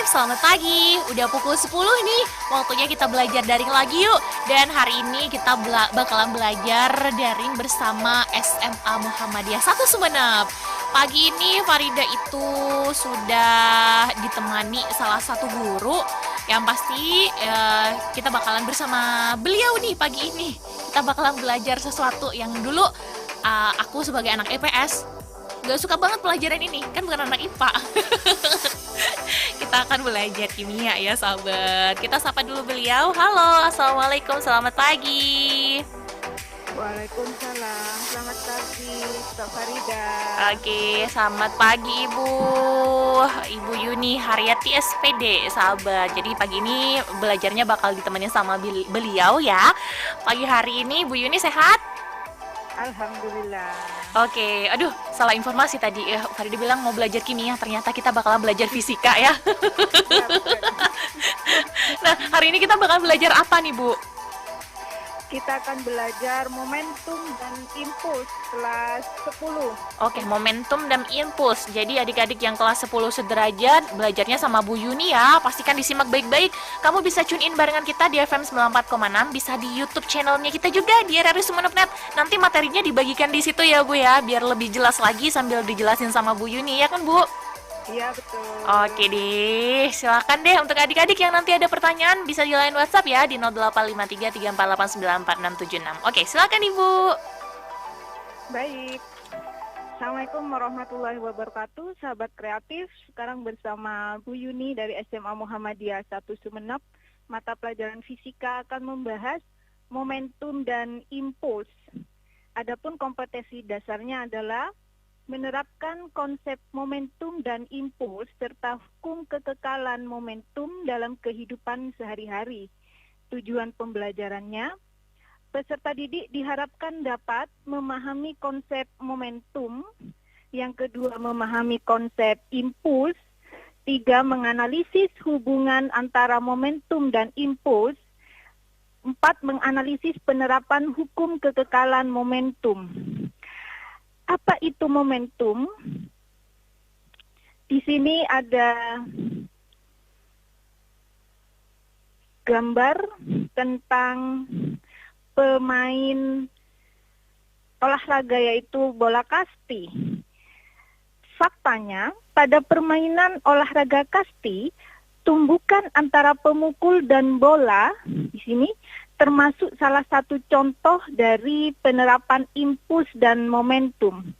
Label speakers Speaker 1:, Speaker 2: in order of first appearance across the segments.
Speaker 1: Kreatif, selamat pagi. Udah pukul 10 nih, waktunya kita belajar daring lagi yuk. Dan hari ini kita bakalan belajar daring bersama SMA Muhammadiyah 1 Sumeneb. Pagi ini Farida itu sudah ditemani salah satu guru. Yang pasti kita bakalan bersama beliau nih pagi ini. Kita bakalan belajar sesuatu yang dulu aku sebagai anak IPS gak suka banget pelajaran ini, kan bukan anak IPA. Kita akan belajar kimia ya sahabat. Kita sapa dulu beliau. Halo, assalamualaikum, selamat pagi.
Speaker 2: Waalaikumsalam, selamat pagi, Kak Farida.
Speaker 1: Oke, selamat pagi Ibu Yuni Haryati SPD sahabat. Jadi pagi ini belajarnya bakal ditemani sama beliau ya. Pagi hari ini Bu Yuni sehat?
Speaker 2: Alhamdulillah.
Speaker 1: Oke, aduh salah informasi tadi. Farida bilang mau belajar kimia, ternyata kita bakalan belajar fisika ya.
Speaker 2: Ya, betul.
Speaker 1: Nah, hari ini kita bakal belajar apa nih Bu?
Speaker 2: Kita akan belajar momentum dan impuls kelas 10.
Speaker 1: Oke, momentum dan impuls. Jadi adik-adik yang kelas 10 sederajat belajarnya sama Bu Yuni ya. Pastikan disimak baik-baik. Kamu bisa tune in barengan kita di FM 94,6, bisa di YouTube channelnya kita juga di RRI Sumeneb.net. Nanti materinya dibagikan di situ ya Bu ya, biar lebih jelas lagi sambil dijelasin sama Bu Yuni ya kan Bu?
Speaker 2: Iya, betul.
Speaker 1: Oke deh, silakan deh untuk adik-adik yang nanti ada pertanyaan bisa di line WhatsApp ya di 085334894676. Oke, silakan Ibu.
Speaker 2: Baik. Assalamualaikum warahmatullahi wabarakatuh, sahabat kreatif. Sekarang bersama Bu Yuni dari SMA Muhammadiyah 1 Sumeneb. Mata pelajaran fisika akan membahas momentum dan impuls. Adapun kompetensi dasarnya adalah menerapkan konsep momentum dan impuls serta hukum kekekalan momentum dalam kehidupan sehari-hari. Tujuan pembelajarannya, peserta didik diharapkan dapat memahami konsep momentum, yang kedua memahami konsep impuls, tiga menganalisis hubungan antara momentum dan impuls, empat menganalisis penerapan hukum kekekalan momentum. Apa itu momentum? Di sini ada gambar tentang pemain olahraga yaitu bola kasti. Faktanya, pada permainan olahraga kasti, tumbukan antara pemukul dan bola di sini termasuk salah satu contoh dari penerapan impuls dan momentum.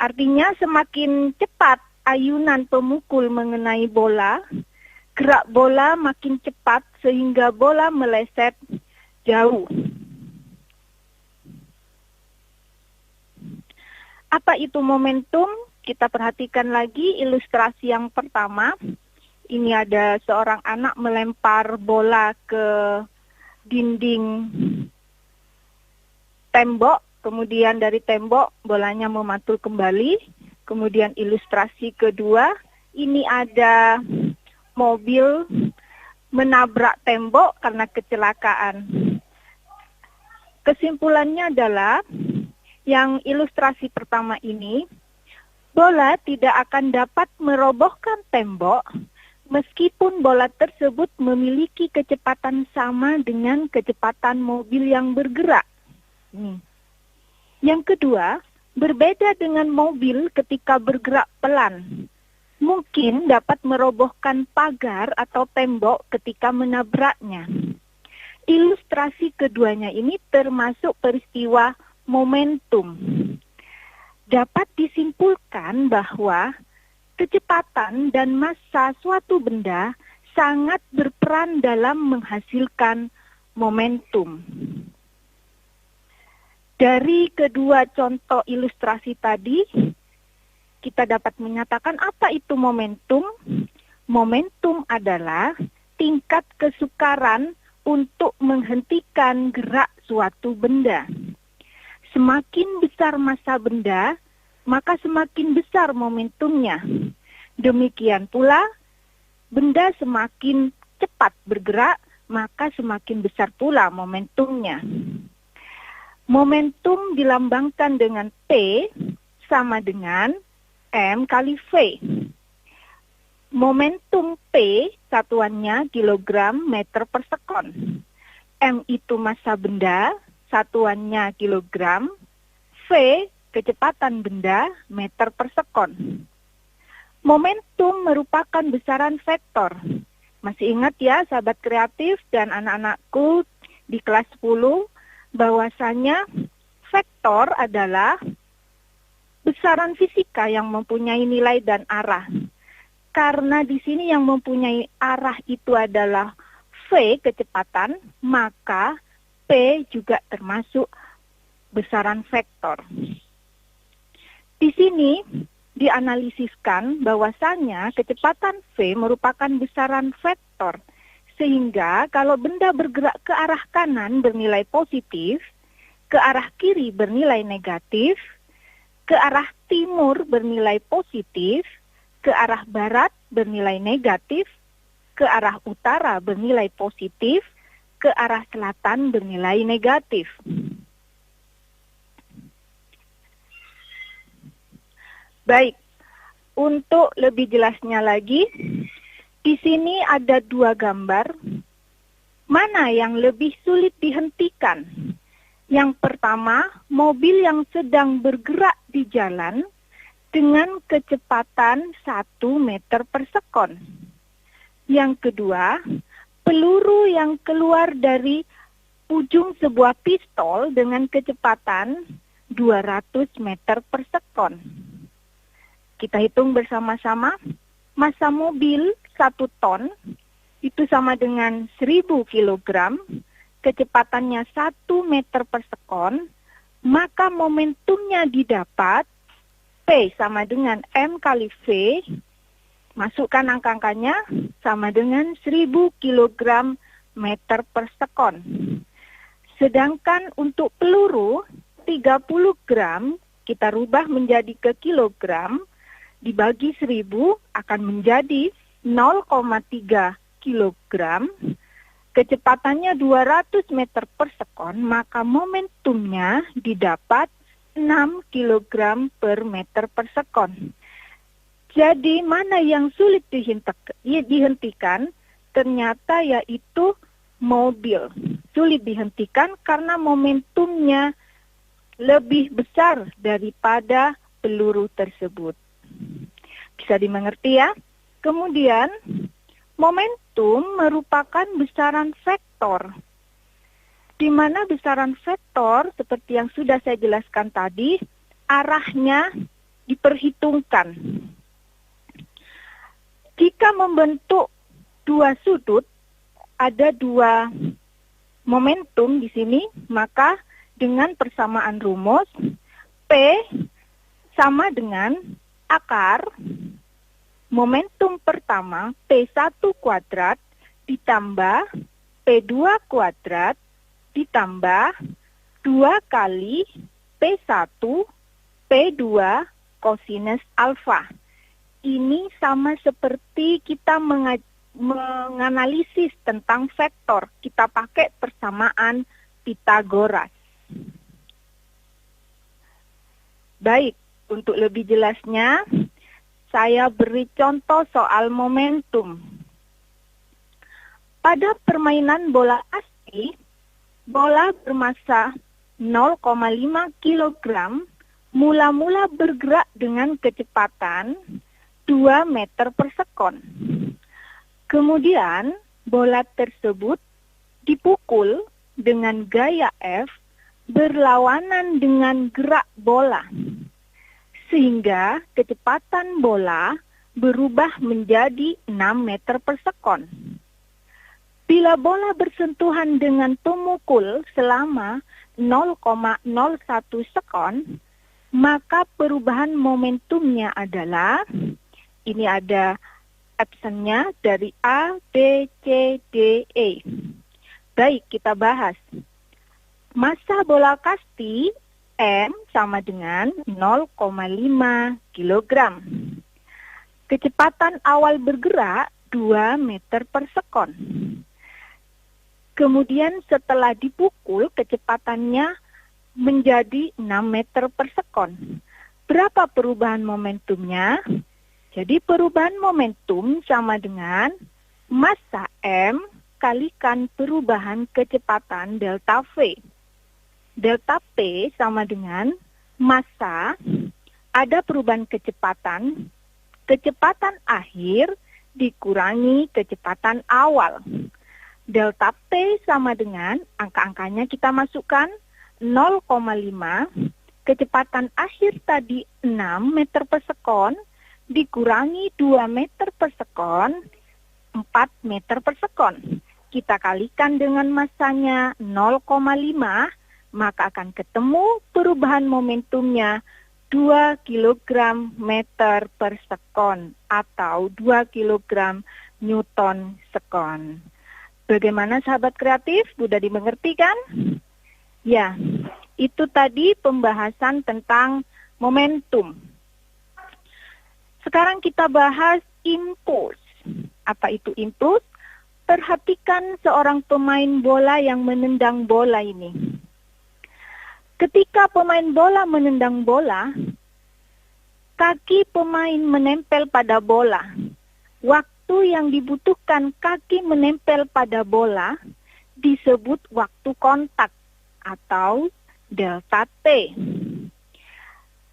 Speaker 2: Artinya semakin cepat ayunan pemukul mengenai bola, gerak bola makin cepat sehingga bola meleset jauh. Apa itu momentum? Kita perhatikan lagi ilustrasi yang pertama. Ini ada seorang anak melempar bola ke dinding tembok, kemudian dari tembok bolanya memantul kembali. Kemudian ilustrasi kedua, ini ada mobil menabrak tembok karena kecelakaan. Kesimpulannya adalah yang ilustrasi pertama ini, bola tidak akan dapat merobohkan tembok meskipun bola tersebut memiliki kecepatan sama dengan kecepatan mobil yang bergerak. Yang kedua, berbeda dengan mobil ketika bergerak pelan. Mungkin dapat merobohkan pagar atau tembok ketika menabraknya. Ilustrasi keduanya ini termasuk peristiwa momentum. Dapat disimpulkan bahwa kecepatan dan massa suatu benda sangat berperan dalam menghasilkan momentum. Dari kedua contoh ilustrasi tadi, kita dapat menyatakan apa itu momentum. Momentum adalah tingkat kesukaran untuk menghentikan gerak suatu benda. Semakin besar massa benda, maka semakin besar momentumnya. Demikian pula, benda semakin cepat bergerak, maka semakin besar pula momentumnya. Momentum dilambangkan dengan P sama dengan M kali V. Momentum P satuannya kilogram meter per sekon. M itu massa benda, satuannya kilogram. V kecepatan benda meter per sekon. Momentum merupakan besaran vektor. Masih ingat ya sahabat kreatif dan anak-anakku di kelas 10 bahwasanya vektor adalah besaran fisika yang mempunyai nilai dan arah. Karena di sini yang mempunyai arah itu adalah V kecepatan, maka P juga termasuk besaran vektor. Di sini dianalisiskan bahwasanya kecepatan V merupakan besaran vektor, sehingga kalau benda bergerak ke arah kanan bernilai positif, ke arah kiri bernilai negatif, ke arah timur bernilai positif, ke arah barat bernilai negatif, ke arah utara bernilai positif, ke arah selatan bernilai negatif. Baik, untuk lebih jelasnya lagi, di sini ada dua gambar. Mana yang lebih sulit dihentikan? Yang pertama, mobil yang sedang bergerak di jalan dengan kecepatan 1 meter per sekon. Yang kedua, peluru yang keluar dari ujung sebuah pistol dengan kecepatan 200 meter per sekon. Kita hitung bersama-sama, massa mobil 1 ton itu sama dengan 1000 kilogram, kecepatannya 1 meter per sekon, maka momentumnya didapat P sama dengan M kali V, masukkan angka-angkanya sama dengan 1000 kilogram meter per sekon. Sedangkan untuk peluru 30 gram kita rubah menjadi ke kilogram, dibagi 1000 akan menjadi 0,3 kilogram, kecepatannya 200 meter per sekon, maka momentumnya didapat 6 kilogram per meter per sekon. Jadi mana yang sulit dihentikan? Ternyata yaitu mobil. Sulit dihentikan karena momentumnya lebih besar daripada peluru tersebut. Bisa dimengerti ya? Kemudian, momentum merupakan besaran vektor. Di mana besaran vektor, seperti yang sudah saya jelaskan tadi, arahnya diperhitungkan. Jika membentuk dua sudut, ada dua momentum di sini, maka dengan persamaan rumus, P sama dengan akar momentum pertama P1 kuadrat ditambah P2 kuadrat ditambah 2 kali P1 P2 kosinus alfa. Ini sama seperti kita menganalisis tentang vektor. Kita pakai persamaan Pitagoras. Baik. Untuk lebih jelasnya, saya beri contoh soal momentum. Pada permainan bola kasti, bola bermassa 0,5 kg mula-mula bergerak dengan kecepatan 2 meter per sekon. Kemudian, bola tersebut dipukul dengan gaya F berlawanan dengan gerak bola, sehingga kecepatan bola berubah menjadi 6 meter per sekon. Bila bola bersentuhan dengan pemukul selama 0,01 sekon, maka perubahan momentumnya adalah, ini ada absennya dari A, B, C, D, E. Baik, kita bahas. Massa bola kasti M sama dengan 0,5 kg. Kecepatan awal bergerak 2 meter per sekon. Kemudian setelah dipukul kecepatannya menjadi 6 meter per sekon. Berapa perubahan momentumnya? Jadi perubahan momentum sama dengan massa M kalikan perubahan kecepatan delta V. Delta P sama dengan massa, ada perubahan kecepatan, kecepatan akhir dikurangi kecepatan awal. Delta P sama dengan, angka-angkanya kita masukkan, 0,5, kecepatan akhir tadi 6 meter per sekon, dikurangi 2 meter per sekon, 4 meter per sekon. Kita kalikan dengan massanya 0,5, maka akan ketemu perubahan momentumnya 2 kg meter per sekon atau 2 kg Newton sekon. Bagaimana sahabat kreatif? Sudah dimengerti kan? Ya, itu tadi pembahasan tentang momentum. Sekarang kita bahas impuls. Apa itu impuls? Perhatikan seorang pemain bola yang menendang bola ini. Ketika pemain bola menendang bola, kaki pemain menempel pada bola. Waktu yang dibutuhkan kaki menempel pada bola disebut waktu kontak atau delta T.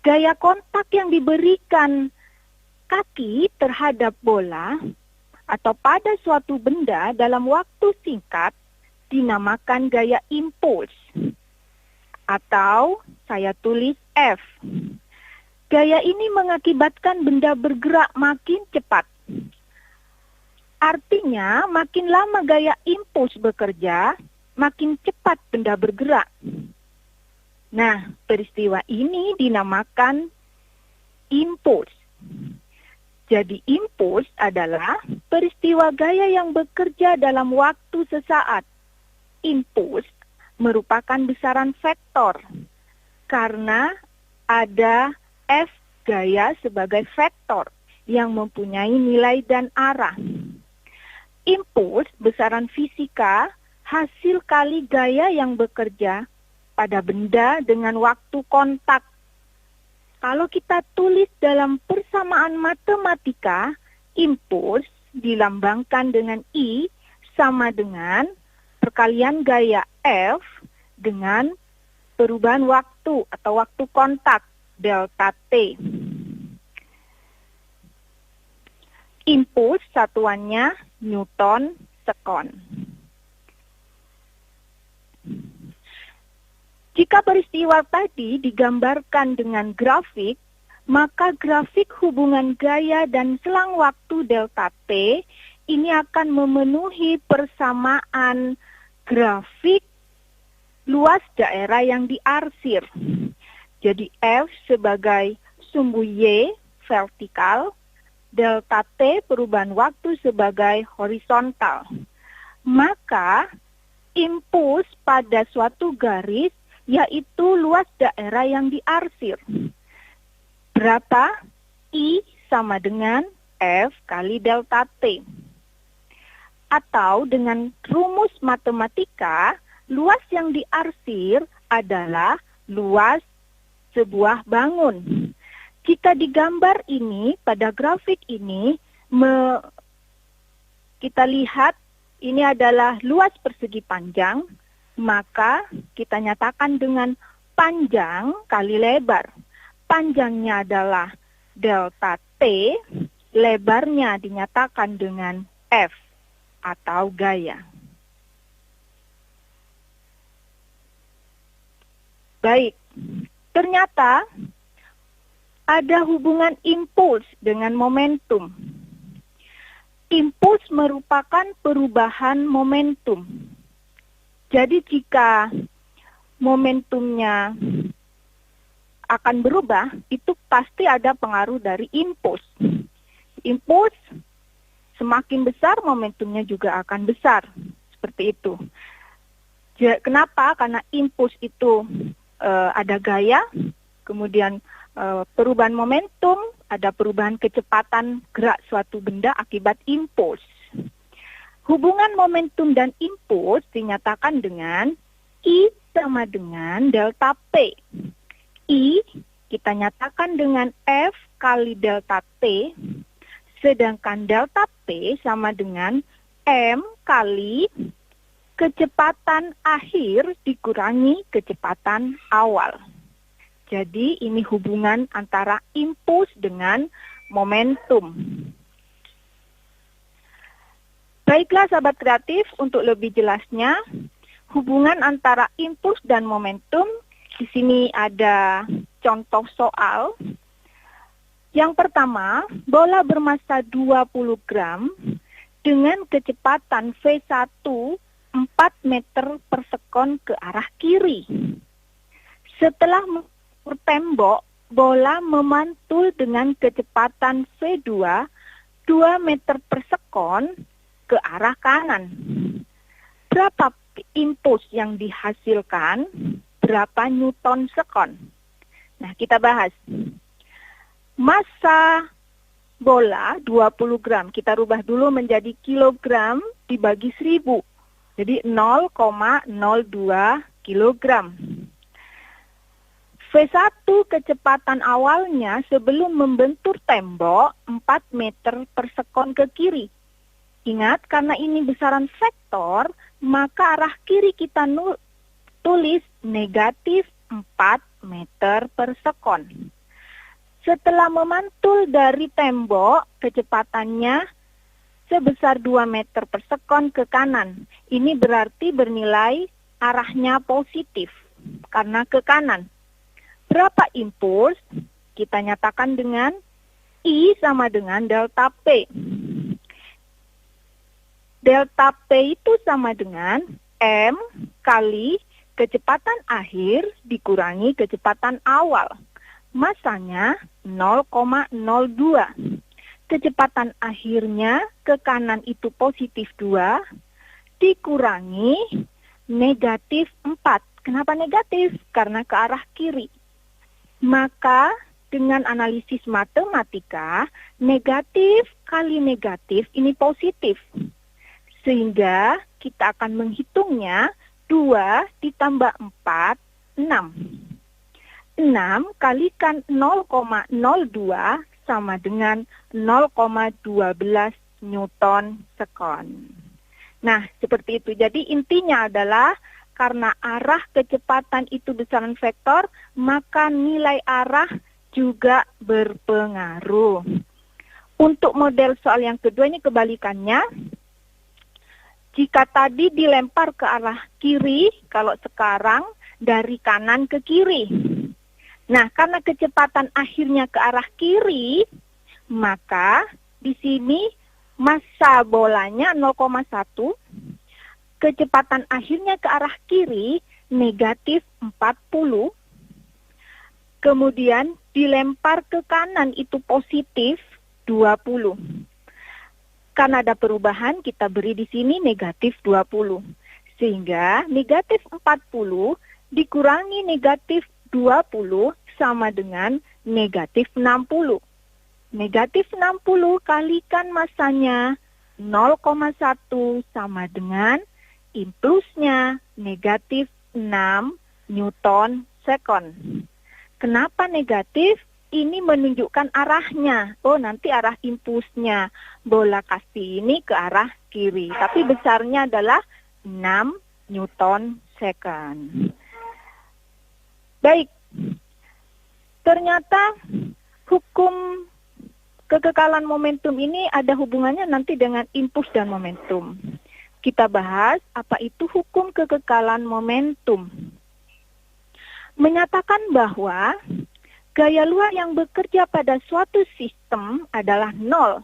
Speaker 2: Gaya kontak yang diberikan kaki terhadap bola atau pada suatu benda dalam waktu singkat dinamakan gaya impuls. Atau saya tulis F. Gaya ini mengakibatkan benda bergerak makin cepat. Artinya makin lama gaya impuls bekerja, makin cepat benda bergerak. Nah, peristiwa ini dinamakan impuls. Jadi impuls adalah peristiwa gaya yang bekerja dalam waktu sesaat. Impuls merupakan besaran vektor karena ada F gaya sebagai vektor yang mempunyai nilai dan arah. Impuls besaran fisika hasil kali gaya yang bekerja pada benda dengan waktu kontak. Kalau kita tulis dalam persamaan matematika, impuls dilambangkan dengan I sama dengan perkalian gaya F dengan perubahan waktu atau waktu kontak delta T. Impuls satuannya Newton sekon. Jika peristiwa tadi digambarkan dengan grafik, maka grafik hubungan gaya dan selang waktu delta T ini akan memenuhi persamaan grafik luas daerah yang diarsir. Jadi F sebagai sumbu Y vertikal, delta T perubahan waktu sebagai horizontal. Maka impuls pada suatu garis yaitu luas daerah yang diarsir. Berapa? I sama dengan F kali delta T. Atau dengan rumus matematika, luas yang diarsir adalah luas sebuah bangun. Jika digambar ini, pada grafik ini, kita lihat ini adalah luas persegi panjang, maka kita nyatakan dengan panjang kali lebar. Panjangnya adalah delta T, lebarnya dinyatakan dengan F atau gaya. Baik, ternyata ada hubungan impuls dengan momentum. Impuls merupakan perubahan momentum. Jadi jika momentumnya akan berubah, itu pasti ada pengaruh dari impuls. Impuls semakin besar, momentumnya juga akan besar. Seperti itu. Kenapa? Karena impuls itu ada gaya, kemudian perubahan momentum, ada perubahan kecepatan gerak suatu benda akibat impuls. Hubungan momentum dan impuls dinyatakan dengan I sama dengan delta P. I kita nyatakan dengan F kali delta T, Sedangkan delta P sama dengan M kali kecepatan akhir dikurangi kecepatan awal. Jadi ini hubungan antara impuls dengan momentum. Baiklah sahabat kreatif, untuk lebih jelasnya hubungan antara impuls dan momentum, di sini ada contoh soal. Yang pertama, bola bermassa 20 gram dengan kecepatan V1 4 meter per sekon ke arah kiri. Setelah mengukur tembok, bola memantul dengan kecepatan V2 2 meter per sekon ke arah kanan. Berapa impuls yang dihasilkan? Berapa newton sekon? Nah, kita bahas. Massa bola 20 gram. Kita rubah dulu menjadi kilogram dibagi 1000. Jadi 0,02 kilogram. V1 kecepatan awalnya sebelum membentur tembok 4 meter per sekon ke kiri. Ingat, karena ini besaran vektor, maka arah kiri kita tulis negatif 4 meter per sekon. Setelah memantul dari tembok, kecepatannya sebesar 2 meter per sekon ke kanan. Ini berarti bernilai arahnya positif, karena ke kanan. Berapa impuls? Kita nyatakan dengan I sama dengan delta P. Delta P itu sama dengan M kali kecepatan akhir dikurangi kecepatan awal. Massanya 0,02. Kecepatan akhirnya ke kanan itu positif 2, dikurangi negatif 4. Kenapa negatif? Karena ke arah kiri. Maka dengan analisis matematika, negatif kali negatif ini positif. Sehingga kita akan menghitungnya 2 ditambah 4, 6. 6 kalikan 0,02 sama dengan 0,12 newton sekon. Nah, seperti itu. Jadi intinya adalah karena arah kecepatan itu besaran vektor, maka nilai arah juga berpengaruh. Untuk model soal yang kedua ini kebalikannya. Jika tadi dilempar ke arah kiri, kalau sekarang dari kanan ke kiri. Nah, karena kecepatan akhirnya ke arah kiri, maka di sini massa bolanya 0,1, kecepatan akhirnya ke arah kiri negatif 40, kemudian dilempar ke kanan itu positif 20. Karena ada perubahan, kita beri di sini negatif 20. Sehingga negatif 40 dikurangi negatif 20 sama dengan negatif 60. Negatif 60 kalikan massanya 0,1 sama dengan impulsnya negatif 6 newton sekon. Kenapa negatif? Ini menunjukkan arahnya. Oh, nanti arah impulsnya bola kasti ini ke arah kiri. Tapi besarnya adalah 6 newton sekon. Baik, ternyata hukum kekekalan momentum ini ada hubungannya nanti dengan impuls dan momentum. Kita bahas apa itu hukum kekekalan momentum. Menyatakan bahwa gaya luar yang bekerja pada suatu sistem adalah 0,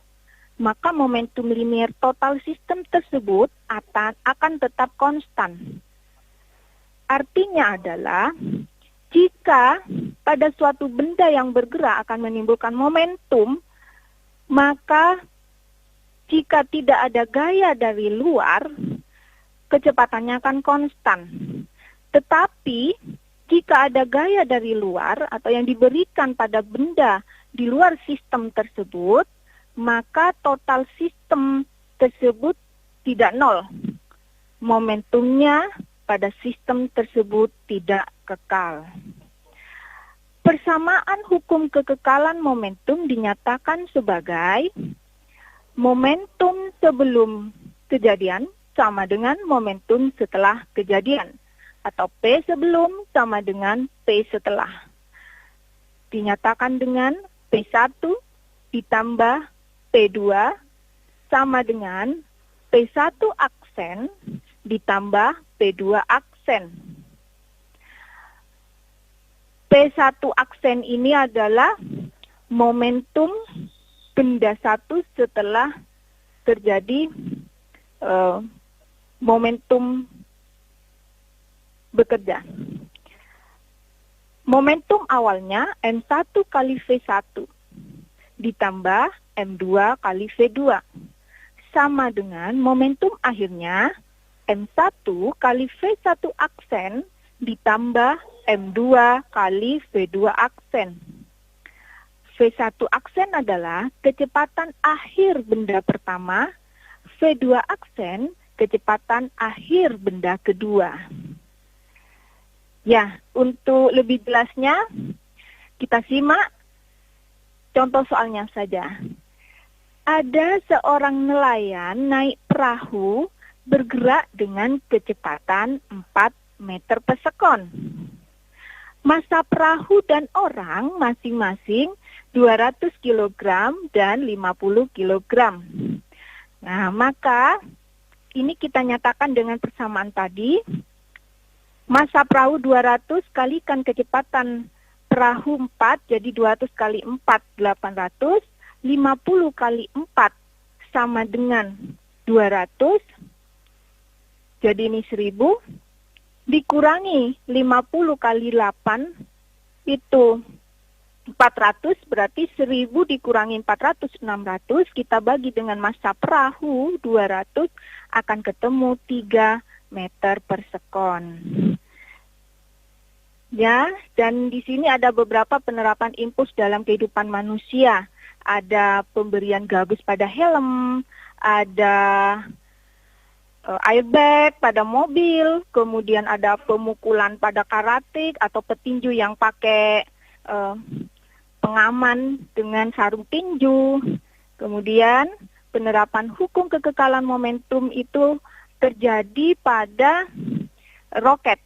Speaker 2: maka momentum linier total sistem tersebut akan tetap konstan. Artinya adalah jika pada suatu benda yang bergerak akan menimbulkan momentum, maka jika tidak ada gaya dari luar, kecepatannya akan konstan. Tetapi jika ada gaya dari luar atau yang diberikan pada benda di luar sistem tersebut, maka total sistem tersebut tidak 0. Momentumnya pada sistem tersebut tidak kekal. Persamaan hukum kekekalan momentum dinyatakan sebagai Momentum sebelum kejadian sama dengan momentum setelah kejadian. Atau P sebelum sama dengan P setelah. Dinyatakan dengan P1 ditambah P2 sama dengan P1 aksen ditambah P2 aksen. P1 aksen ini adalah momentum benda satu setelah terjadi momentum bekerja. Momentum awalnya M1 kali V1 ditambah M2 kali V2 sama dengan momentum akhirnya M1 kali V1 aksen ditambah M2 kali V2 aksen. V1 aksen adalah kecepatan akhir benda pertama, V2 aksen kecepatan akhir benda kedua. Ya, untuk lebih jelasnya kita simak contoh soalnya saja. Ada seorang nelayan naik perahu bergerak dengan kecepatan 4 meter per sekon. Massa perahu dan orang masing-masing 200 kg dan 50 kg. Nah, maka ini kita nyatakan dengan persamaan tadi. Massa perahu 200 kalikan kecepatan perahu 4, jadi 200 kali 4, 800. 50 kali 4 sama dengan 200. Jadi ini 1000. Dikurangi 50 kali 8, itu 400, berarti 1000 dikurangi 400, 600, kita bagi dengan massa perahu 200, akan ketemu 3 meter per sekon. Ya, dan di sini ada beberapa penerapan impuls dalam kehidupan manusia. Ada pemberian gabus pada helm, ada airbag pada mobil, kemudian ada pemukulan pada karatik atau petinju yang pakai pengaman dengan sarung tinju. Kemudian penerapan hukum kekekalan momentum itu terjadi pada roket.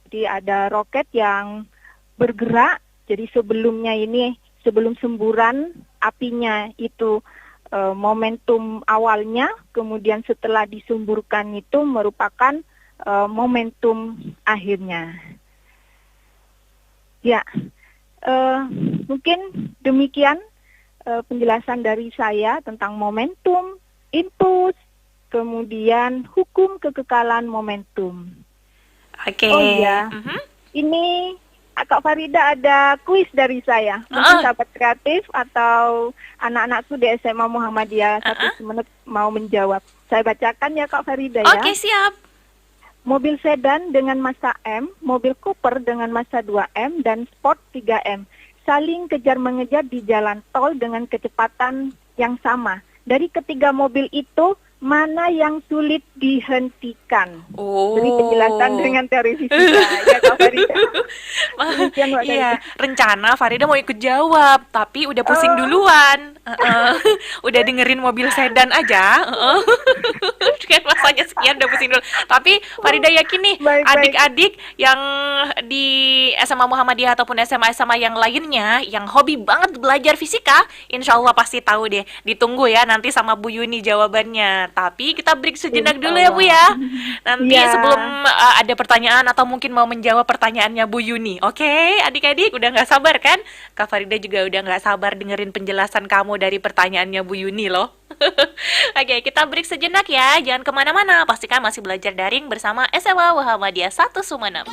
Speaker 2: Jadi ada roket yang bergerak, jadi sebelumnya ini, sebelum semburan apinya itu momentum awalnya, kemudian setelah disumburkan itu merupakan momentum akhirnya. Ya, mungkin demikian penjelasan dari saya tentang momentum, impuls, kemudian hukum kekekalan momentum.
Speaker 1: Oke.
Speaker 2: Oh iya, ini Kak Farida ada kuis dari saya. Mungkin sahabat kreatif atau anak-anakku di SMA Muhammadiyah 1 Sumeneb mau menjawab. Saya bacakan ya Kak Farida ya.
Speaker 1: Oke, siap.
Speaker 2: Mobil sedan dengan massa M, mobil Cooper dengan massa 2M, dan Sport 3M saling kejar-mengejar di jalan tol dengan kecepatan yang sama. Dari ketiga mobil itu, mana yang sulit dihentikan? Beri penjelasan dengan teori fisika. Ya, Kak Farida.
Speaker 1: Iya, rencana Farida mau ikut jawab, tapi udah pusing duluan. Udah dengerin mobil sedan aja. Kan masanya sekian udah pusing dulu. Tapi Farida yakin nih, adik-adik yang di SMA Muhammadiyah ataupun SMA-SMA yang lainnya yang hobi banget belajar fisika, insya Allah pasti tahu deh. Ditunggu ya nanti sama Bu Yuni jawabannya. Tapi kita break sejenak dulu ya Bu ya. Nanti sebelum ada pertanyaan atau mungkin mau menjawab pertanyaannya Bu Yuni. Oke, adik-adik udah nggak sabar kan? Kak Farida juga udah nggak sabar dengerin penjelasan kamu dari pertanyaannya Bu Yuni loh. Oke, kita break sejenak ya. Jangan kemana-mana. Pastikan masih belajar daring bersama SMA Muhammadiyah 1 Sumeneb.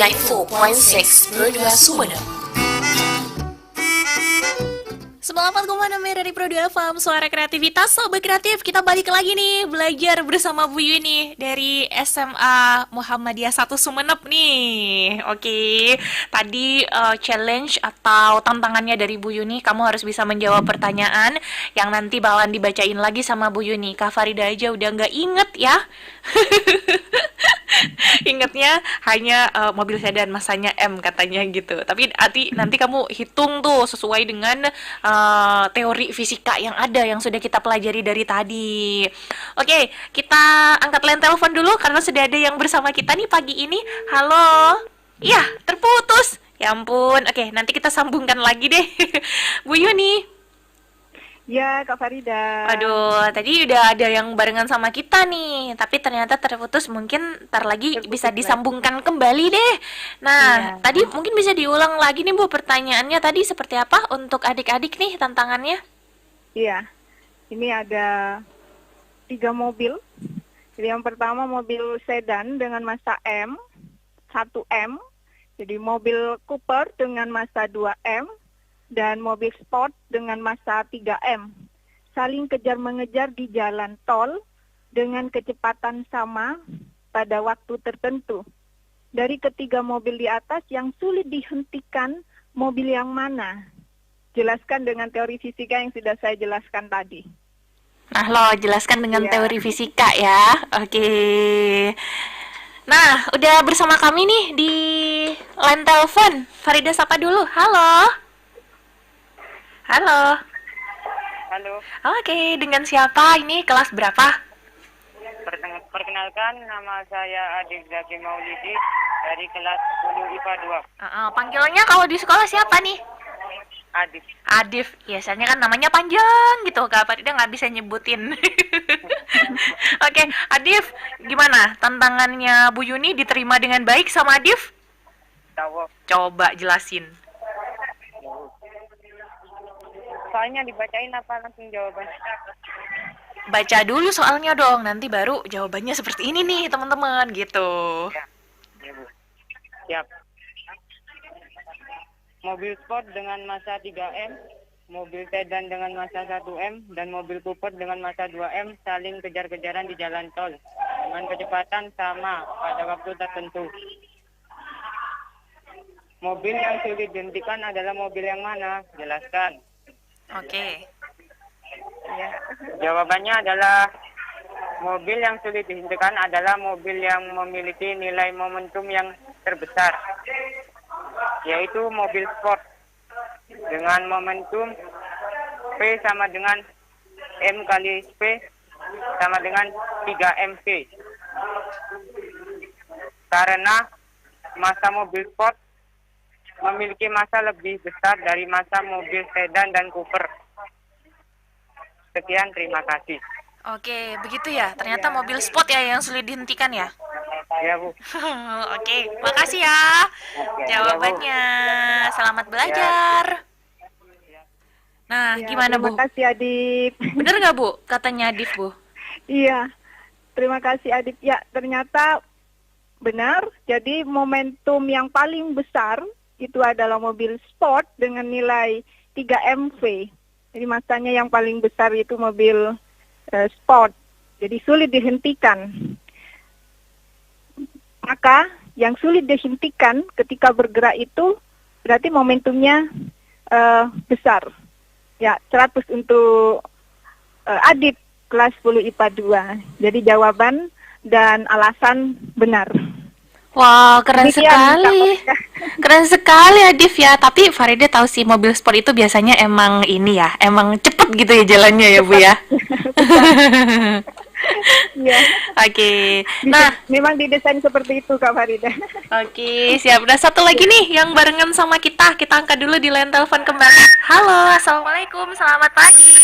Speaker 3: 94.6 Berdua Sumenep.
Speaker 1: 94,6 dari Pro 2 FM, suara kreativitas, sobat kreatif. Kita balik lagi nih, belajar bersama Bu Yuni dari SMA Muhammadiyah 1 Sumenep nih. Oke, tadi challenge atau tantangannya dari Bu Yuni, kamu harus bisa menjawab pertanyaan yang nanti bakalan dibacain lagi sama Bu Yuni. Kak Farida aja udah nggak inget ya. Ingatnya hanya mobil sedan masanya M katanya gitu. Tapi nanti kamu hitung tuh sesuai dengan teori fisika yang ada yang sudah kita pelajari dari tadi. Oke, kita angkat line telepon dulu karena sudah ada yang bersama kita nih pagi ini. Halo. Iya, terputus. Ya ampun. Oke, nanti kita sambungkan lagi deh. Bu Yuni.
Speaker 2: Ya, Kak Farida.
Speaker 1: Aduh, tadi udah ada yang barengan sama kita nih, tapi ternyata terputus. Mungkin ntar lagi bisa disambungkan kembali deh. Nah, tadi mungkin bisa diulang lagi nih Bu, pertanyaannya tadi seperti apa untuk adik-adik nih tantangannya?
Speaker 2: Iya, ini ada 3 mobil. Jadi yang pertama mobil sedan dengan massa M, 1M. Jadi mobil Cooper dengan massa 2M. Dan mobil sport dengan massa 3M saling kejar-mengejar di jalan tol dengan kecepatan sama pada waktu tertentu. Dari ketiga mobil di atas yang sulit dihentikan, mobil yang mana? Jelaskan dengan teori fisika yang sudah saya jelaskan tadi.
Speaker 1: Nah, lo jelaskan dengan teori fisika ya. Oke. Nah, udah bersama kami nih di line telepon. Farida sapa dulu. Halo. Halo.
Speaker 4: Halo.
Speaker 1: Oke, dengan siapa ini? Kelas berapa?
Speaker 4: Perkenalkan, nama saya Adif Zaki Maulidi dari kelas 10 IPA 2.
Speaker 1: Panggilannya kalau di sekolah siapa nih?
Speaker 4: Adif.
Speaker 1: Adif. Biasanya kan namanya panjang gitu, Kak Farida nggak bisa nyebutin. Oke, Adif, gimana? Tantangannya Bu Yuni diterima dengan baik sama Adif?
Speaker 4: Tahu.
Speaker 1: Coba jelasin.
Speaker 4: Soalnya dibacain apa langsung jawabannya?
Speaker 1: Baca dulu soalnya dong, nanti baru jawabannya seperti ini nih teman-teman gitu.
Speaker 4: Ya, Bu. Siap. Mobil sport dengan massa 3M, mobil sedan dengan massa 1M, dan mobil Cooper dengan massa 2M saling kejar-kejaran di jalan tol dengan kecepatan sama pada waktu tertentu. Mobil yang sulit dihentikan adalah mobil yang mana? Jelaskan.
Speaker 1: Oke.
Speaker 4: Ya. Jawabannya adalah mobil yang sulit dihentikan adalah mobil yang memiliki nilai momentum yang terbesar, yaitu mobil sport dengan momentum P sama dengan M kali P sama dengan 3mv. Karena massa mobil sport memiliki massa lebih besar dari massa mobil sedan dan Cooper. Sekian, terima kasih.
Speaker 1: Oke, begitu ya. Ternyata mobil sport ya yang sulit dihentikan ya.
Speaker 4: Ya, Bu.
Speaker 1: Oke, makasih ya jawabannya. Selamat belajar. Nah, gimana Bu?
Speaker 2: Terima kasih Adif.
Speaker 1: Bener nggak Bu katanya Adif Bu?
Speaker 2: Iya, terima kasih Adif. Ya, ternyata benar. Jadi momentum yang paling besar itu adalah mobil sport dengan nilai 3mv. Jadi massanya yang paling besar itu mobil sport. Jadi sulit dihentikan. Maka yang sulit dihentikan ketika bergerak itu berarti momentumnya besar. Ya, 100 untuk Adif kelas 10 IPA 2. Jadi jawaban dan alasan benar.
Speaker 1: Wow, keren
Speaker 2: Demikian,
Speaker 1: sekali. Keren sekali Adif ya. Tapi Farida tahu sih mobil sport itu biasanya emang ini ya, emang cepet gitu ya jalannya ya Bu ya.
Speaker 2: Iya.
Speaker 1: Oke. Nah,
Speaker 2: memang didesain seperti itu Kak Farida.
Speaker 1: oke, siap. Udah satu lagi nih yang barengan sama kita. Kita angkat dulu di line telepon kembali. Halo, assalamualaikum, selamat pagi.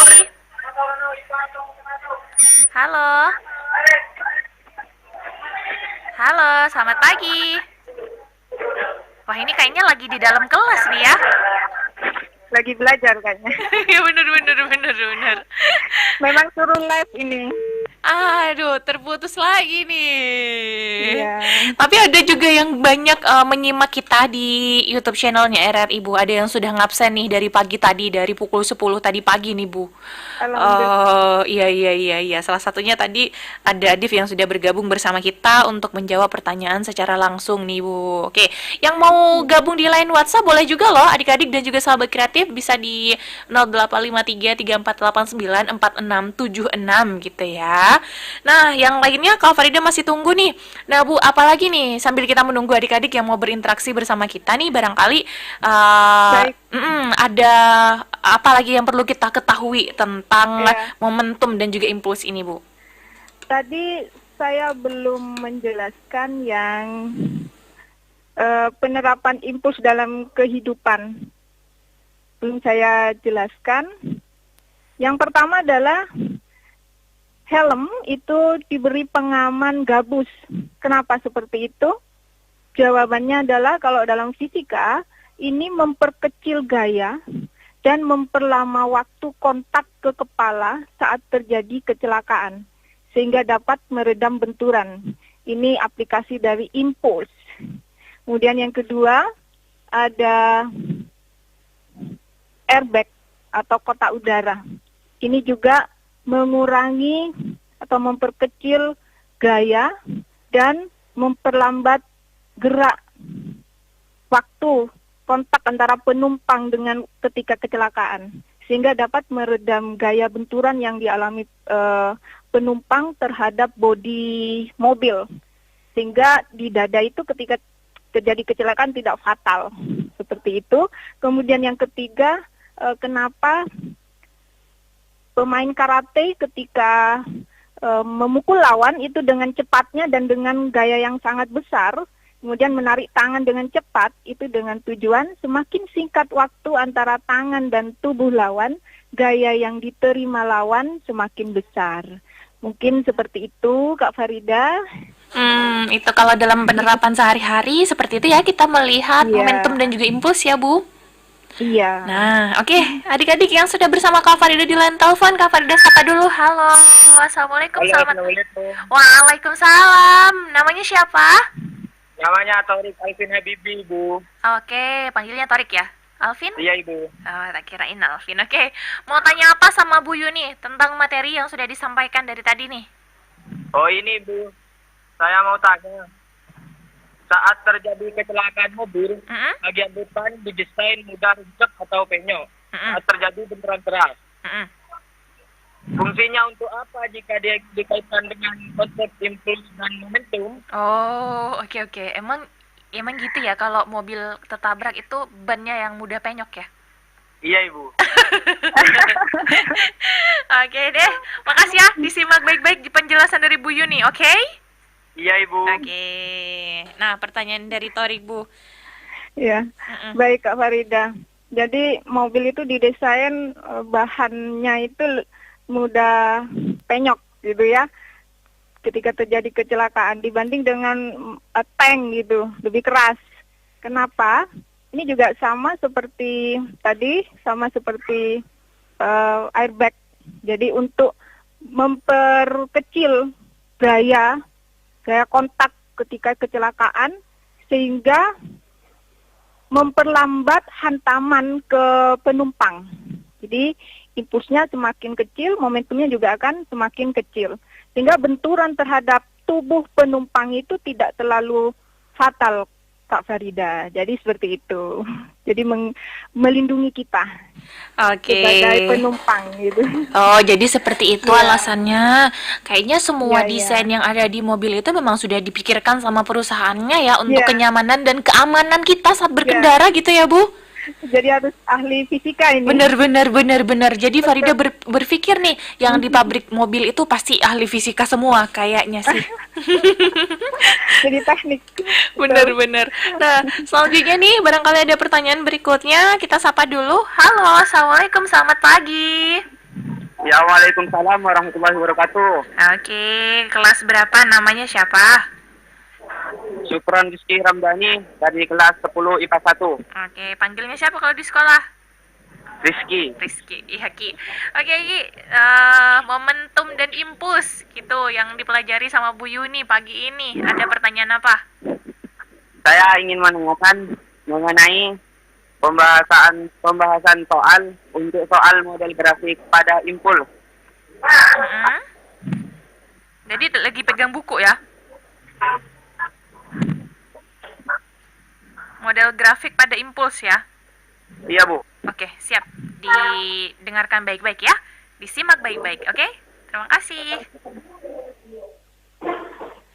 Speaker 1: Halo. Halo, selamat pagi. Wah, ini kayaknya lagi di dalam kelas nih ya.
Speaker 2: Lagi belajar kayaknya.
Speaker 1: Ya bener.
Speaker 2: Memang suruh live ini.
Speaker 1: Aduh, terputus lagi nih.
Speaker 2: Iya.
Speaker 1: Tapi ada juga yang banyak menyimak kita di YouTube channelnya RRI, Bu. Ada yang sudah ngabsen nih dari pagi tadi, dari pukul 10 tadi pagi nih, Bu.
Speaker 2: Alhamdulillah.
Speaker 1: Iya. Salah satunya tadi ada Adif yang sudah bergabung bersama kita untuk menjawab pertanyaan secara langsung nih, Bu. Oke, yang mau gabung di line WhatsApp boleh juga loh, adik-adik dan juga sahabat kreatif bisa di 085334894676 gitu ya. Nah, yang lainnya Kak Farida masih tunggu nih. Nah, Bu, apalagi nih sambil kita menunggu adik-adik yang mau berinteraksi bersama kita nih, barangkali
Speaker 2: Baik.
Speaker 1: ada apa lagi yang perlu kita ketahui tentang
Speaker 2: Ya.
Speaker 1: momentum dan juga impuls ini, Bu?
Speaker 2: Tadi saya belum menjelaskan yang penerapan impuls dalam kehidupan. Belum saya jelaskan. Yang pertama adalah helm itu diberi pengaman gabus. Kenapa seperti itu? Jawabannya adalah kalau dalam fisika, ini memperkecil gaya dan memperlama waktu kontak ke kepala saat terjadi kecelakaan, sehingga dapat meredam benturan. Ini aplikasi dari impuls. Kemudian yang kedua, ada airbag atau kotak udara. Ini juga mengurangi atau memperkecil gaya dan memperlambat gerak waktu kontak antara penumpang dengan ketika kecelakaan, sehingga dapat meredam gaya benturan yang dialami penumpang terhadap bodi mobil, sehingga di dada itu ketika terjadi kecelakaan tidak fatal. Seperti itu. Kemudian yang ketiga, kenapa pemain karate ketika memukul lawan itu dengan cepatnya dan dengan gaya yang sangat besar, kemudian menarik tangan dengan cepat, itu dengan tujuan semakin singkat waktu antara tangan dan tubuh lawan, gaya yang diterima lawan semakin besar. Mungkin seperti itu, Kak Farida.
Speaker 1: Itu kalau dalam penerapan sehari-hari seperti itu ya, kita melihat
Speaker 2: Iya.
Speaker 1: momentum dan juga impuls ya, Bu.
Speaker 2: Iya.
Speaker 1: Nah, oke, adik-adik yang sudah bersama Kak Farida di line telepon, Kak Farida sapa dulu. Halo, assalamualaikum,
Speaker 4: Halo,
Speaker 1: selamat.
Speaker 4: Assalamualaikum.
Speaker 1: Waalaikumsalam. Namanya siapa?
Speaker 4: Namanya Torik Alvin Habibi, Bu.
Speaker 1: Oke, panggilnya Torik ya. Alvin?
Speaker 4: Iya, Ibu.
Speaker 1: Oh, tak kirain Alvin. Oke, mau tanya apa sama Bu Yuni tentang materi yang sudah disampaikan dari tadi nih?
Speaker 4: Oh, ini, Bu. Saya mau tanya. Saat terjadi kecelakaan mobil,
Speaker 1: Mm-mm,
Speaker 4: bagian depan didesain mudah runcek atau penyok.
Speaker 1: mm-mm,
Speaker 4: Saat terjadi benturan keras.
Speaker 1: mm-mm.
Speaker 4: Fungsinya untuk apa jika dia dikaitkan dengan konsep impuls dan momentum?
Speaker 1: Oh, oke. Emang gitu ya kalau mobil tertabrak itu bannya yang mudah penyok ya?
Speaker 4: Iya, Ibu.
Speaker 1: Oke deh, makasih ya disimak baik-baik di penjelasan dari Bu Yuni, oke?
Speaker 4: Iya, Ibu.
Speaker 1: Oke. Nah, pertanyaan dari Torik, Bu.
Speaker 2: Ya,
Speaker 1: Mm-mm.
Speaker 2: baik Kak Farida. Jadi mobil itu didesain bahannya itu mudah penyok gitu ya. Ketika terjadi kecelakaan dibanding dengan tank gitu, lebih keras. Kenapa? Ini juga sama seperti tadi, sama seperti airbag. Jadi untuk memperkecil gaya kontak ketika kecelakaan sehingga memperlambat hantaman ke penumpang. Jadi impulsnya semakin kecil, momentumnya juga akan semakin kecil. Sehingga benturan terhadap tubuh penumpang itu tidak terlalu fatal, Kak Farida. Jadi seperti itu. Jadi melindungi kita
Speaker 1: Oke.
Speaker 2: sebagai penumpang gitu.
Speaker 1: Oh, jadi seperti itu
Speaker 2: Iya.
Speaker 1: alasannya. Kayaknya semua
Speaker 2: Iya, iya.
Speaker 1: desain yang ada di mobil itu memang sudah dipikirkan sama perusahaannya ya untuk
Speaker 2: Iya.
Speaker 1: kenyamanan dan keamanan kita saat berkendara gitu ya, Bu?
Speaker 2: Jadi harus ahli fisika ini.
Speaker 1: Bener. Jadi Farida berpikir nih, yang di pabrik mobil itu pasti ahli fisika semua kayaknya sih.
Speaker 2: Jadi teknik.
Speaker 1: Bener. Nah, selanjutnya nih, barangkali ada pertanyaan berikutnya, kita sapa dulu. Halo, assalamualaikum, selamat pagi.
Speaker 4: Ya, waalaikumsalam warahmatullahi wabarakatuh.
Speaker 1: Oke, kelas berapa? Namanya siapa?
Speaker 4: Syukron Rizky Ramdhani dari kelas 10 IPA 1.
Speaker 1: Oke, panggilnya siapa kalau di sekolah?
Speaker 4: Rizky.
Speaker 1: Rizky, iya Ki. Oke Ki, momentum dan impuls gitu yang dipelajari sama Bu Yuni pagi ini. Ada pertanyaan apa?
Speaker 3: Saya ingin menanyakan mengenai pembahasan soal untuk soal model grafik pada impuls.
Speaker 1: Mm-mm. Jadi lagi pegang buku ya? Model grafik pada impuls ya?
Speaker 3: Iya, Bu.
Speaker 1: Oke, siap. Didengarkan baik-baik ya. Disimak baik-baik, oke? Terima kasih.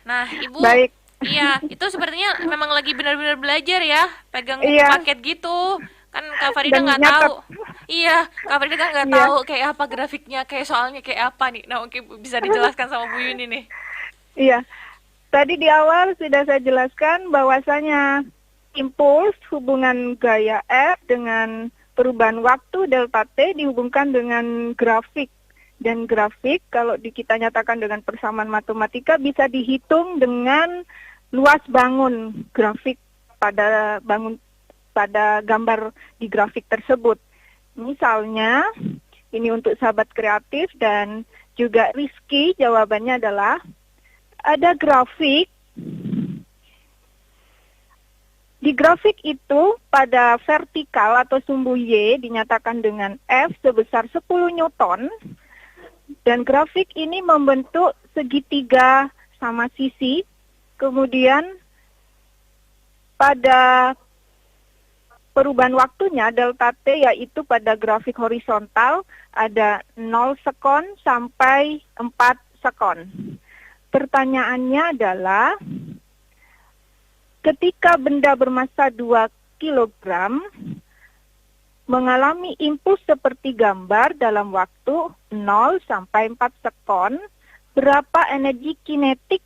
Speaker 1: Nah, Ibu.
Speaker 2: Baik.
Speaker 1: Iya, itu sepertinya memang lagi benar-benar belajar ya. Pegang buku
Speaker 2: Iya.
Speaker 1: paket gitu. Kan Kak Farida
Speaker 2: Dan
Speaker 1: nggak
Speaker 2: nyatet.
Speaker 1: tahu. Iya, Kak Farida kan nggak
Speaker 2: Iya.
Speaker 1: tahu kayak apa grafiknya, kayak soalnya kayak apa nih. Nah, mungkin bisa dijelaskan sama Bu Yuni nih.
Speaker 2: Iya. Tadi di awal sudah saya jelaskan bahwasanya impuls hubungan gaya F dengan perubahan waktu delta T dihubungkan dengan grafik. Dan grafik kalau kita nyatakan dengan persamaan matematika bisa dihitung dengan luas bangun grafik pada gambar di grafik tersebut. Misalnya, ini untuk sahabat kreatif dan juga Rizky, jawabannya adalah ada grafik. Di grafik itu pada vertikal atau sumbu Y dinyatakan dengan F sebesar 10 Newton. Dan grafik ini membentuk segitiga sama sisi. Kemudian pada perubahan waktunya delta T yaitu pada grafik horizontal ada 0 sekon sampai 4 sekon. Pertanyaannya adalah ketika benda bermassa 2 kg mengalami impuls seperti gambar dalam waktu 0 sampai 4 sekon, berapa energi kinetik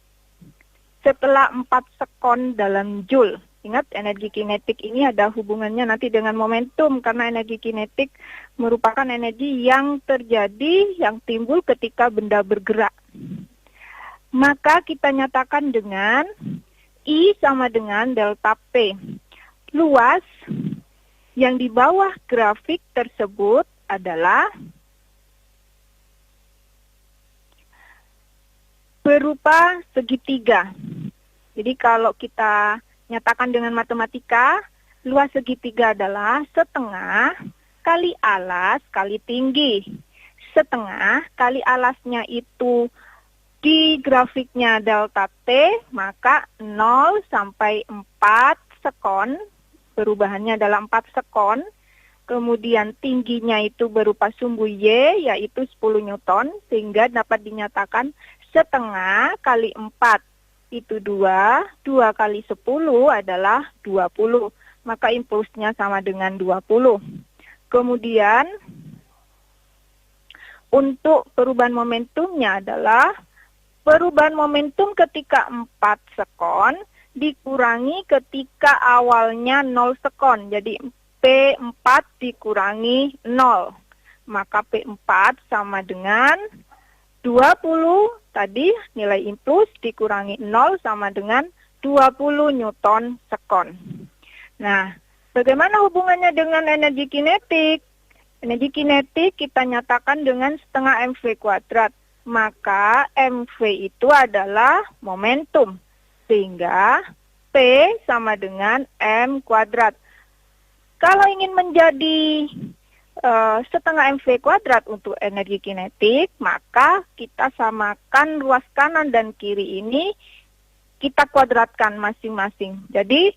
Speaker 2: setelah 4 sekon dalam joule? Ingat, energi kinetik ini ada hubungannya nanti dengan momentum, karena energi kinetik merupakan energi yang terjadi, yang timbul ketika benda bergerak. Maka kita nyatakan dengan I sama dengan delta P. Luas yang di bawah grafik tersebut adalah berupa segitiga. Jadi kalau kita nyatakan dengan matematika, luas segitiga adalah setengah kali alas kali tinggi. Setengah kali alasnya itu di grafiknya delta T, maka 0 sampai 4 sekon, perubahannya adalah 4 sekon. Kemudian tingginya itu berupa sumbu Y, yaitu 10 Newton, sehingga dapat dinyatakan setengah kali 4 itu 2, 2 kali 10 adalah 20. Maka impulsnya sama dengan 20. Kemudian untuk perubahan momentumnya adalah perubahan momentum ketika 4 sekon dikurangi ketika awalnya 0 sekon. Jadi P4 dikurangi 0. Maka P4 sama dengan 20, tadi nilai impuls dikurangi 0 sama dengan 20 Newton sekon. Nah, bagaimana hubungannya dengan energi kinetik? Energi kinetik kita nyatakan dengan setengah mv kuadrat. Maka mv itu adalah momentum. Sehingga P sama dengan m kuadrat. Kalau ingin menjadi setengah mv kuadrat untuk energi kinetik, maka kita samakan ruas kanan dan kiri ini, kita kuadratkan masing-masing. Jadi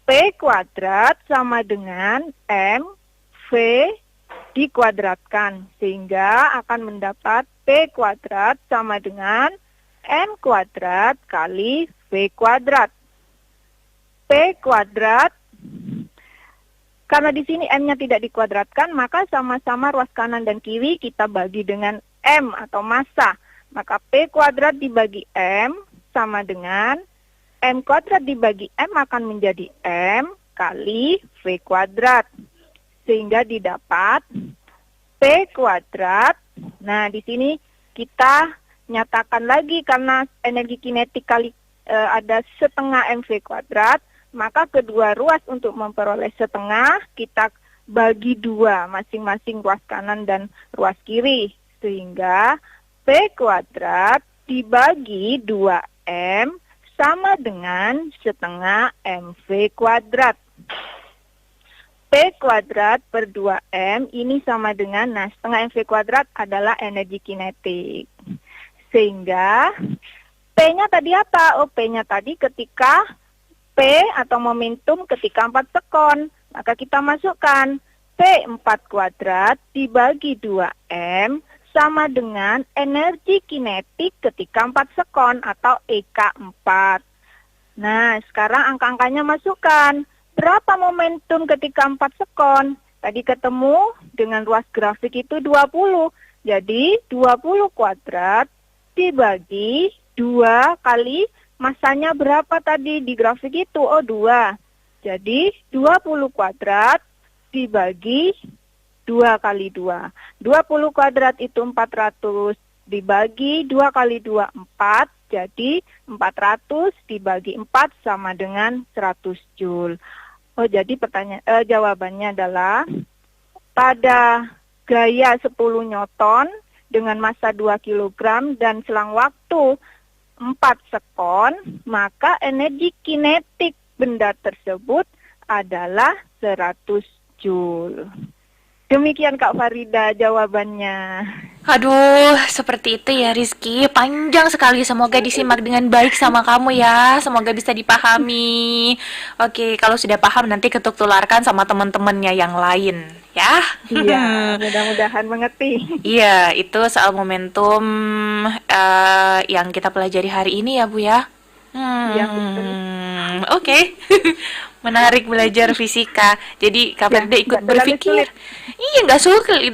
Speaker 2: P kuadrat sama dengan mv dikuadratkan, sehingga akan mendapat P kuadrat sama dengan m kuadrat kali v kuadrat. P kuadrat, karena di sini m-nya tidak dikuadratkan, maka sama-sama ruas kanan dan kiri kita bagi dengan m atau massa. Maka P kuadrat dibagi m sama dengan m kuadrat dibagi m akan menjadi m kali v kuadrat. Sehingga didapat P kuadrat. Nah, di sini kita nyatakan lagi karena energi kinetik kali ada setengah mv kuadrat, maka kedua ruas untuk memperoleh setengah kita bagi 2, masing-masing ruas kanan dan ruas kiri. Sehingga P kuadrat dibagi 2M sama dengan setengah mv kuadrat. P kuadrat per 2M ini sama dengan, setengah mv kuadrat adalah energi kinetik. Sehingga P-nya tadi apa? P-nya tadi ketika P atau momentum ketika 4 sekon. Maka kita masukkan P4 kuadrat dibagi 2M sama dengan energi kinetik ketika 4 sekon atau EK4. Nah, sekarang angka-angkanya masukkan. Berapa momentum ketika 4 sekon? Tadi ketemu dengan ruas grafik itu 20. Jadi 20 kuadrat dibagi 2 kali masanya berapa tadi di grafik itu? 2. Jadi 20 kuadrat dibagi 2 kali 2. 20 kuadrat itu 400 dibagi 2 kali 2, 4. Jadi 400 dibagi 4 sama dengan 100 Joule. Jadi jawabannya adalah pada gaya 10 Newton dengan massa 2 kg dan selang waktu 4 sekon, maka energi kinetik benda tersebut adalah 100 Joule. Demikian Kak Farida jawabannya.
Speaker 1: Aduh, seperti itu ya Rizky. Panjang sekali, semoga disimak dengan baik sama kamu ya. Semoga bisa dipahami. Oke, kalau sudah paham nanti ketuk tularkan sama teman-temannya yang lain ya.
Speaker 2: Iya, mudah-mudahan mengerti.
Speaker 1: Iya, itu soal momentum yang kita pelajari hari ini ya Bu ya.
Speaker 2: Iya, betul.
Speaker 1: Oke. Menarik belajar fisika. Jadi Kak Farida ikut
Speaker 2: nggak terlalu
Speaker 1: berpikir.
Speaker 2: sulit.
Speaker 1: Iya,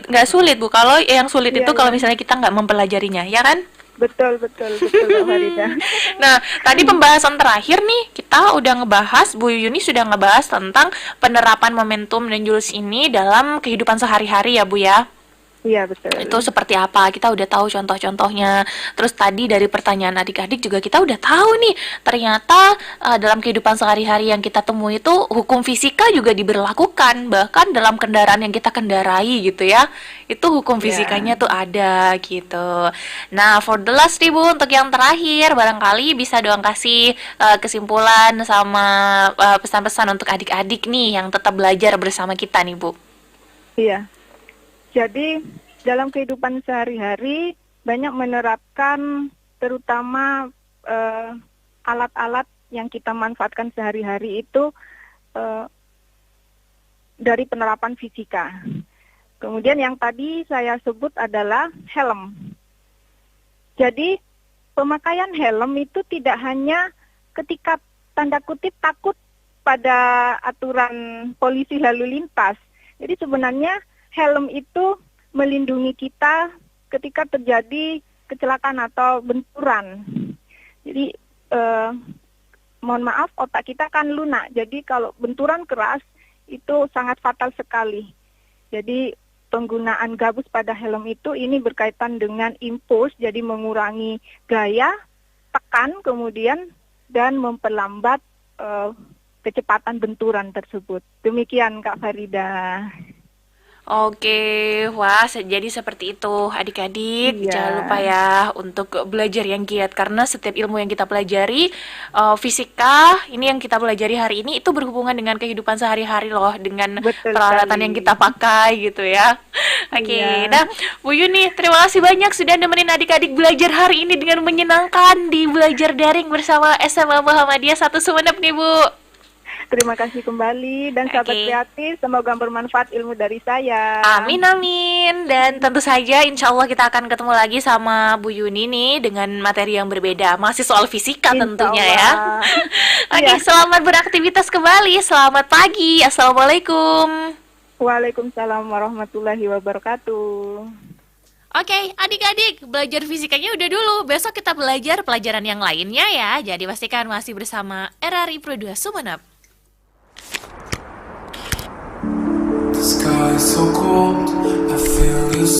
Speaker 1: nggak sulit Bu. Kalau yang sulit itu kalau misalnya kita nggak mempelajarinya, ya kan?
Speaker 2: Betul Kak Farida.
Speaker 1: Nah, tadi pembahasan terakhir nih, kita udah ngebahas, Bu Yuni sudah ngebahas tentang penerapan momentum dan joules ini dalam kehidupan sehari-hari ya Bu ya.
Speaker 2: Iya, betul.
Speaker 1: Itu seperti apa, kita udah tahu contoh-contohnya. Terus tadi dari pertanyaan adik-adik juga kita udah tahu nih, ternyata dalam kehidupan sehari-hari yang kita temui itu hukum fisika juga diberlakukan, bahkan dalam kendaraan yang kita kendarai gitu ya, itu hukum fisikanya tuh ada gitu. Nah, for the last nih Bu, untuk yang terakhir, barangkali bisa dong kasih kesimpulan sama pesan-pesan untuk adik-adik nih yang tetap belajar bersama kita nih Bu.
Speaker 2: Iya. Jadi dalam kehidupan sehari-hari banyak menerapkan terutama alat-alat yang kita manfaatkan sehari-hari itu dari penerapan fisika. Kemudian yang tadi saya sebut adalah helm. Jadi pemakaian helm itu tidak hanya ketika tanda kutip takut pada aturan polisi lalu lintas. Jadi sebenarnya helm itu melindungi kita ketika terjadi kecelakaan atau benturan. Jadi mohon maaf, otak kita kan lunak. Jadi kalau benturan keras itu sangat fatal sekali. Jadi penggunaan gabus pada helm itu ini berkaitan dengan impuls, jadi mengurangi gaya, tekan kemudian dan memperlambat kecepatan benturan tersebut. Demikian Kak Farida.
Speaker 1: Oke, wah jadi seperti itu adik-adik.
Speaker 2: Iya.
Speaker 1: Jangan lupa ya untuk belajar yang giat, karena setiap ilmu yang kita pelajari, fisika ini yang kita pelajari hari ini itu berhubungan dengan kehidupan sehari-hari loh, dengan
Speaker 2: Betul
Speaker 1: peralatan
Speaker 2: sekali.
Speaker 1: yang kita pakai gitu ya. Oke,
Speaker 2: Iya.
Speaker 1: nah Bu Yuni, terima kasih banyak sudah nemenin adik-adik belajar hari ini dengan menyenangkan di belajar daring bersama SMA Muhammadiyah 1 Sumeneb nih Bu.
Speaker 2: Terima kasih kembali dan sahabat
Speaker 1: Oke.
Speaker 2: kreatif, semoga bermanfaat ilmu dari saya.
Speaker 1: Amin amin. Dan tentu saja insya Allah kita akan ketemu lagi sama Bu Yuni nih dengan materi yang berbeda, masih soal fisika
Speaker 2: Insya
Speaker 1: tentunya
Speaker 2: Allah.
Speaker 1: ya. Oke,
Speaker 2: Iya.
Speaker 1: selamat beraktivitas kembali. Selamat pagi. Assalamualaikum.
Speaker 2: Waalaikumsalam warahmatullahi wabarakatuh.
Speaker 1: Oke, adik-adik, belajar fisikanya udah dulu. Besok kita belajar pelajaran yang lainnya ya. Jadi pastikan masih bersama RRI Pro 2 Sumeneb.
Speaker 5: The sky is so cold, I feel you